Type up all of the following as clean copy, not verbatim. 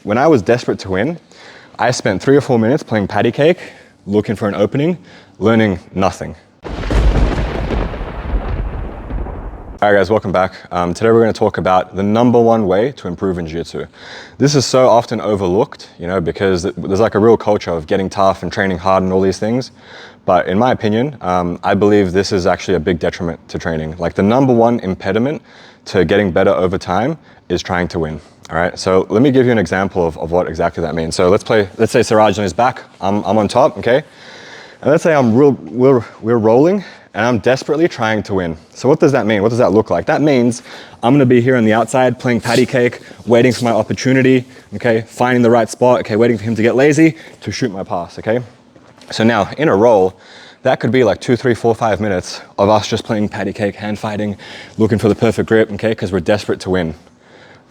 when I was desperate to win, I spent 3 or 4 minutes playing patty cake, looking for an opening, learning nothing. All right guys, welcome back. Today we're going to talk about the #1 way to improve in jiu-jitsu. This is so often overlooked, because there's like a real culture of getting tough and training hard and all these things. But in my opinion, I believe this is actually a big detriment to training. Like the #1 impediment to getting better over time is trying to win. All right, so let me give you an example of what exactly that means. So let's say Siraj on his back, I'm on top, okay? And let's say we're rolling and I'm desperately trying to win. So what does that mean? What does that look like? That means I'm gonna be here on the outside playing patty cake, waiting for my opportunity, okay? Finding the right spot, okay? Waiting for him to get lazy to shoot my pass, okay? So now in a roll, that could be like 2, 3, 4, 5 minutes of us just playing patty cake, hand fighting, looking for the perfect grip, okay? Because we're desperate to win.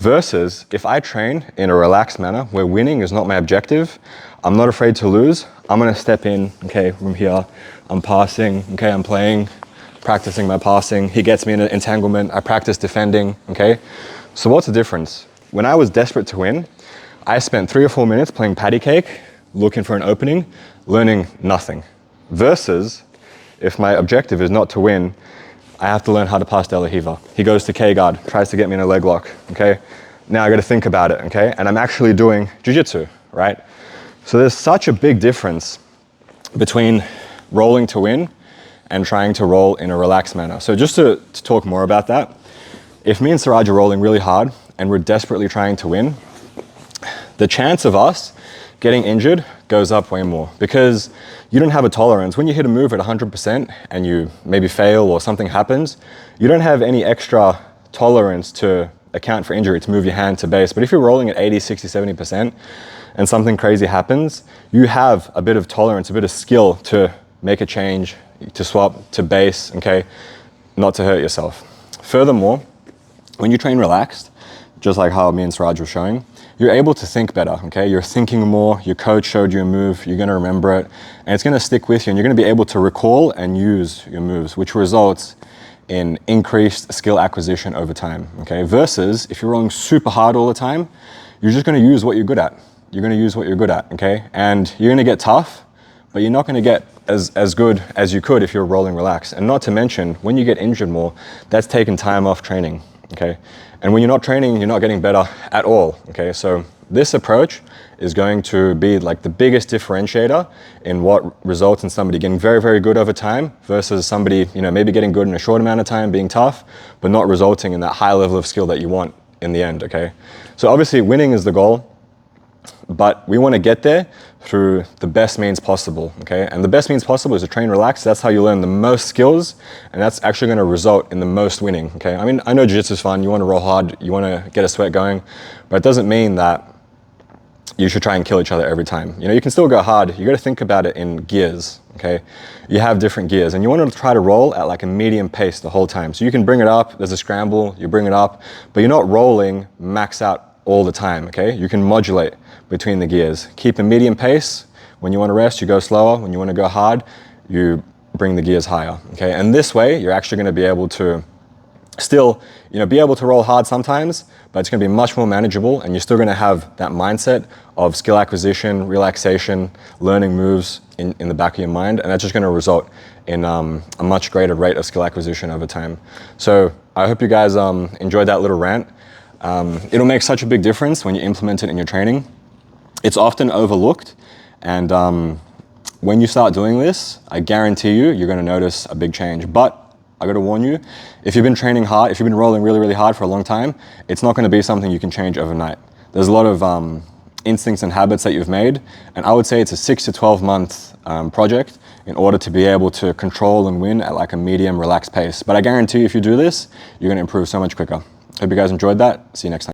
Versus if I train in a relaxed manner where winning is not my objective, I'm not afraid to lose, I'm gonna step in, okay, from here, I'm passing, okay, I'm playing, practicing my passing, he gets me in an entanglement, I practice defending, okay? So what's the difference? When I was desperate to win, I spent 3 or 4 minutes playing patty cake, looking for an opening, learning nothing. Versus if my objective is not to win, I have to learn how to pass De La Riva. He goes to K-guard, tries to get me in a leg lock, okay? Now I gotta think about it, okay? And I'm actually doing jiu-jitsu, right? So there's such a big difference between rolling to win and trying to roll in a relaxed manner. So just to talk more about that, if me and Siraj are rolling really hard and we're desperately trying to win, the chance of us getting injured goes up way more because you don't have a tolerance. When you hit a move at 100% and you maybe fail or something happens, you don't have any extra tolerance to account for injury, to move your hand to base. But if you're rolling at 80, 60, 70% and something crazy happens, you have a bit of tolerance, a bit of skill to make a change, to swap to base, okay, not to hurt yourself. Furthermore, when you train relaxed, just like how me and Siraj were showing, you're able to think better, okay? You're thinking more, your coach showed you a move, you're gonna remember it, and it's gonna stick with you, and you're gonna be able to recall and use your moves, which results in increased skill acquisition over time, okay? Versus if you're rolling super hard all the time, you're just gonna use what you're good at. You're gonna use what you're good at, okay? And you're gonna get tough, but you're not gonna get as good as you could if you're rolling relaxed. And not to mention, when you get injured more, that's taking time off training, okay? And when you're not training, you're not getting better at all, okay? So this approach is going to be like the biggest differentiator in what results in somebody getting very, very good over time versus somebody, maybe getting good in a short amount of time, being tough, but not resulting in that high level of skill that you want in the end, okay? So obviously winning is the goal, but we want to get there through the best means possible, okay? And the best means possible is to train relaxed. That's how you learn the most skills, and that's actually going to result in the most winning, okay? I mean, I know jiu-jitsu is fun. You want to roll hard. You want to get a sweat going, but it doesn't mean that you should try and kill each other every time. You can still go hard. You got to think about it in gears, okay? You have different gears, and you want to try to roll at like a medium pace the whole time. So you can bring it up. There's a scramble. You bring it up, but you're not rolling max out all the time, okay? You can modulate between the gears. Keep a medium pace. When you want to rest, you go slower. When you want to go hard, you bring the gears higher, okay? And this way, you're actually going to be able to still, be able to roll hard sometimes, but it's going to be much more manageable, and you're still going to have that mindset of skill acquisition, relaxation, learning moves in the back of your mind, and that's just going to result in a much greater rate of skill acquisition over time. So I hope you guys enjoyed that little rant. It'll make such a big difference when you implement it in your training. It's often overlooked, and when you start doing this, I guarantee you're going to notice a big change. But I got to warn you, if you've been training hard, if you've been rolling really, really hard for a long time, it's not going to be something you can change overnight. There's a lot of instincts and habits that you've made, and I would say it's a 6 to 12 month project in order to be able to control and win at like a medium, relaxed pace. But I guarantee you, if you do this, you're going to improve so much quicker. Hope you guys enjoyed that. See you next time.